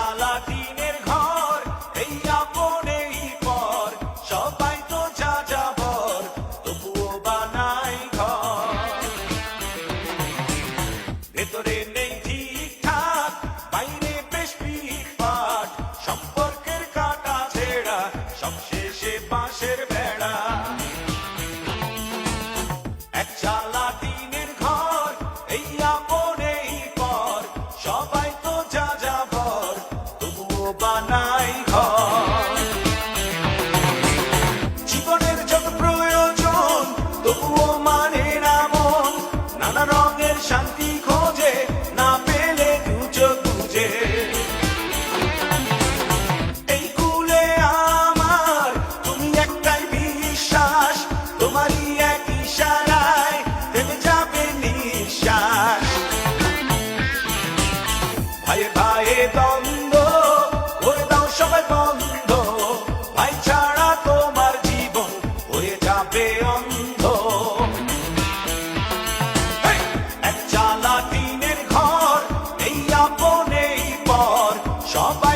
চালা টিনের ঘর, এই আপন এই পর, সবাই তো যা যাবর, তবুও বানাই ঘর। ভেতরে নেই ঠিকঠাক, বাইরে বেশ পিটপাট, সম্পর্কের কাটা ছেঁড়া, সবশেষে বাঁশের বেড়া। এক চালা টিনের ঘর, এই আপন এই পর, সবাই তো যা যাবর, তবুও বানাই ঘর। জীবনের যত প্রয়োজন, তবুও মানে না মন, নানা রঙের শান্তি খোঁজে, না পেলে দু চোখ বুঝে। এই কুলে আমার তুমি একটাই বিশ্বাস, তোমারই এক ইশারায় থেমে যাবে নিঃশ্বাস। ভাইয়ে ভাইয়ে দ্বন্দ্ব করে দাও সবাই বন্ধ, ভাই ছাড়া তোমার জীবন হয়ে যাবে অন্ধ। হেই! এক চালা টিনের ঘর, এই আপন এই পর, সবাই